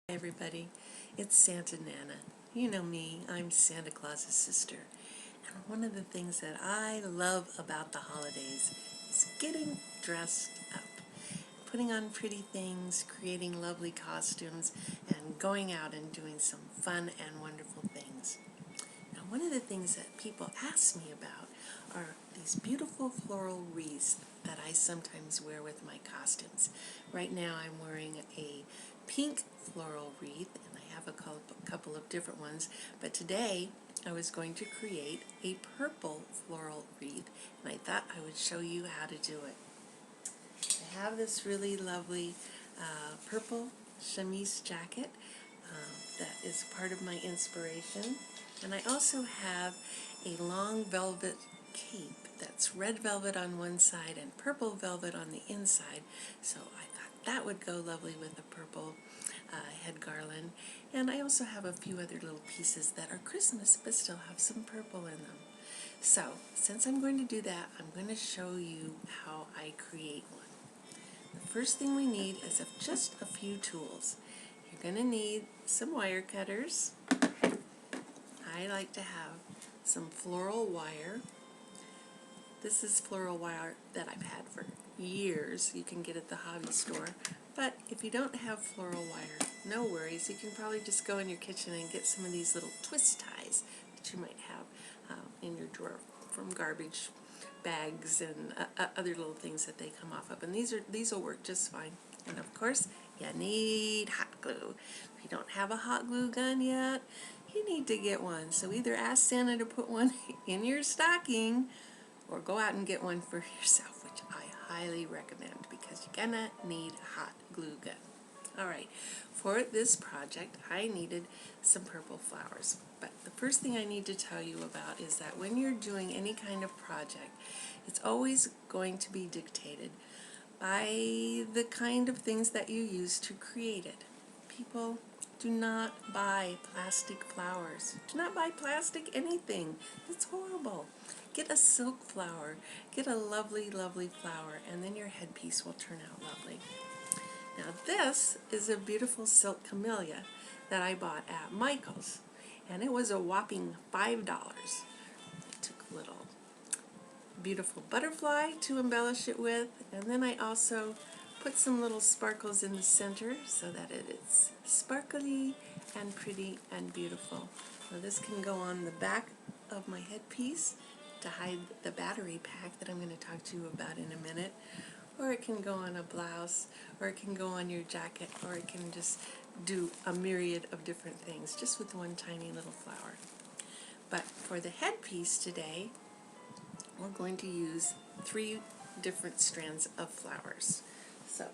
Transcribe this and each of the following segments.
Hi everybody, it's Santa Nana. You know me, I'm Santa Claus's sister. And one of the things that I love about the holidays is getting dressed up, putting on pretty things, creating lovely costumes, and going out and doing some fun and wonderful things. Now, one of the things that people ask me about are these beautiful floral wreaths that I sometimes wear with my costumes. Right now I'm wearing a pink floral wreath, and I have a couple of different ones, but today I was going to create a purple floral wreath, and I thought I would show you how to do it. I have this really lovely purple chemise jacket that is part of my inspiration, and I also have a long velvet cape that's red velvet on one side and purple velvet on the inside, so I thought that would go lovely with a purple head garland. And I also have a few other little pieces that are Christmas but still have some purple in them. So since I'm going to do that, I'm going to show you how I create one. The first thing we need is just a few tools. You're going to need some wire cutters. I like to have some floral wire. This is floral wire that I've had for years. You can get it at the hobby store. But if you don't have floral wire, no worries. You can probably just go in your kitchen and get some of these little twist ties that you might have in your drawer from garbage bags and other little things that they come off of. And these will work just fine. And of course, you need hot glue. If you don't have a hot glue gun yet, you need to get one. So either ask Santa to put one in your stocking or go out and get one for yourself, which I highly recommend because you're gonna need a hot glue gun. Alright, for this project I needed some purple flowers, but the first thing I need to tell you about is that when you're doing any kind of project, it's always going to be dictated by the kind of things that you use to create it. People, do not buy plastic flowers. Do not buy plastic anything. It's horrible. Get a silk flower. Get a lovely, lovely flower, and then your headpiece will turn out lovely. Now this is a beautiful silk camellia that I bought at Michael's, and it was a whopping $5. I took a little beautiful butterfly to embellish it with, and then I also put some little sparkles in the center so that it is sparkly and pretty and beautiful. Now this can go on the back of my headpiece to hide the battery pack that I'm going to talk to you about in a minute, or it can go on a blouse, or it can go on your jacket, or it can just do a myriad of different things just with one tiny little flower. But for the headpiece today, we're going to use 3 different strands of flowers. So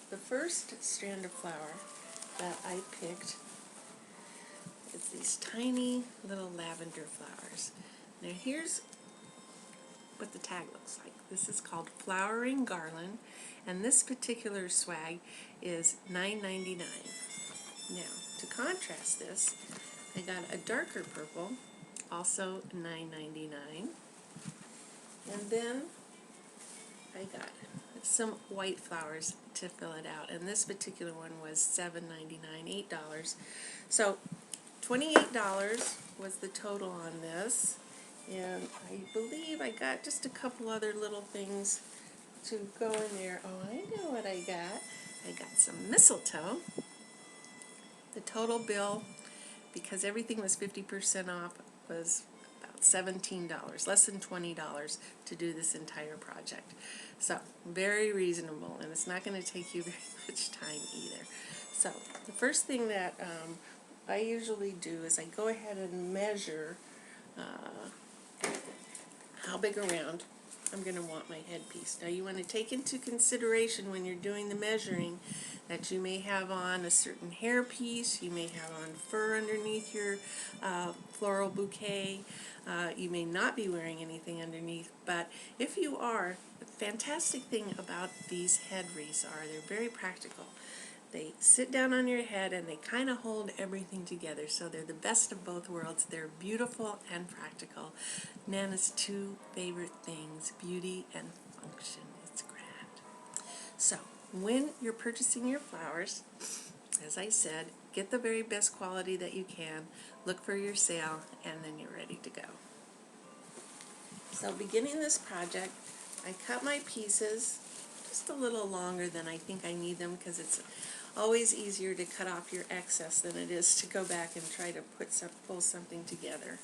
the first strand of flower that I picked is these tiny little lavender flowers. Now here's what the tag looks like. This is called Flowering Garland, and this particular swag is $9.99. Now to contrast this, I got a darker purple, also $9.99. And then I got some white flowers to fill it out, and this particular one was $7.99, $8. So $28 was the total on this, and I believe I got just a couple other little things to go in there. Oh, I know what I got. I got some mistletoe. The total bill, because everything was 50% off, was $17, less than $20 to do this entire project. So very reasonable, and it's not going to take you very much time either. So the first thing that I usually do is I go ahead and measure how big around I'm going to want my headpiece. Now you want to take into consideration when you're doing the measuring that you may have on a certain hairpiece, you may have on fur underneath your floral bouquet, you may not be wearing anything underneath, but if you are, the fantastic thing about these head wreaths are they're very practical. They sit down on your head and they kind of hold everything together, so they're the best of both worlds. They're beautiful and practical. Nana's 2 favorite things, beauty and function. It's grand. So when you're purchasing your flowers, as I said, get the very best quality that you can, look for your sale, and then you're ready to go. So beginning this project, I cut my pieces just a little longer than I think I need them, because it's always easier to cut off your excess than it is to go back and try to pull something together.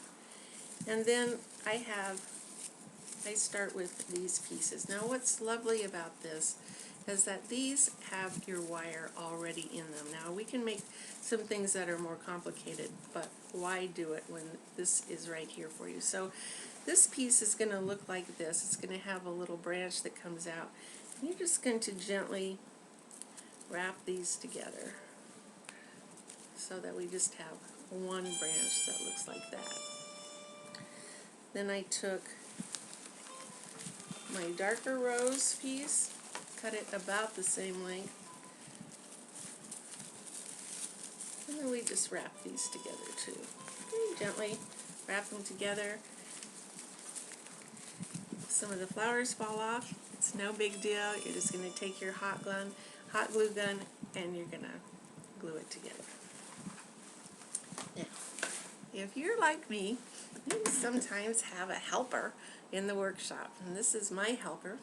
And then I start with these pieces. Now what's lovely about this is that these have your wire already in them. Now we can make some things that are more complicated, but why do it when this is right here for you? So this piece is going to look like this. It's going to have a little branch that comes out. And you're just going to gently wrap these together so that we just have one branch that looks like that. Then I took my darker rose piece, cut it about the same length, and then we just wrap these together too. Very gently wrap them together. Some of the flowers fall off. It's no big deal. You're just going to take your hot glue gun, and you're going to glue it together. Now, if you're like me, you sometimes have a helper in the workshop, and this is my helper.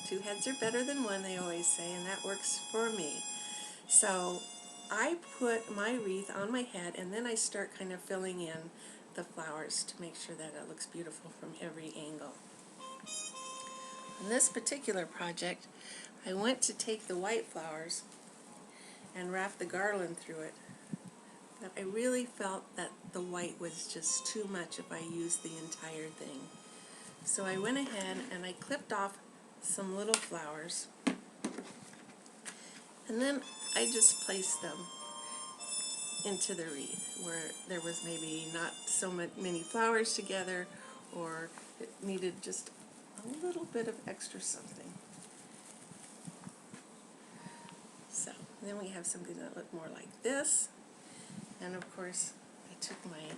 Two heads are better than one, they always say, and that works for me. So I put my wreath on my head, and then I start kind of filling in the flowers to make sure that it looks beautiful from every angle. In this particular project, I went to take the white flowers and wrap the garland through it, but I really felt that the white was just too much if I used the entire thing. So I went ahead and I clipped off some little flowers, and then I just placed them into the wreath where there was maybe not so many flowers together, or it needed just a little bit of extra something. So then we have something that looked more like this, and of course I took my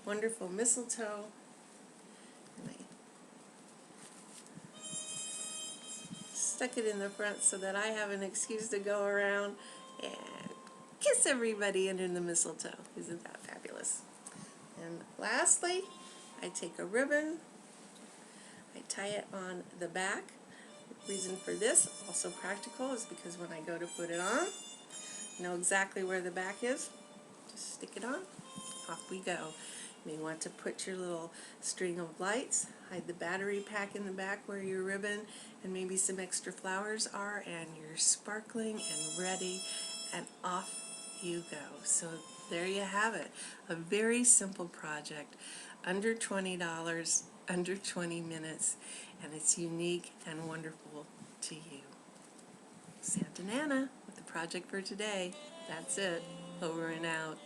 wonderful mistletoe and I stuck it in the front so that I have an excuse to go around and kiss everybody under the mistletoe. Isn't that fabulous? And lastly, I take a ribbon, I tie it on the back. The reason for this, also practical, is because when I go to put it on, I know exactly where the back is. Just stick it on, off we go. You may want to put your little string of lights, hide the battery pack in the back where your ribbon and maybe some extra flowers are, and you're sparkling and ready, and off you go. So there you have it. A very simple project, under $20, under 20 minutes, and it's unique and wonderful to you. Santa Nana with the project for today. That's it. Over and out.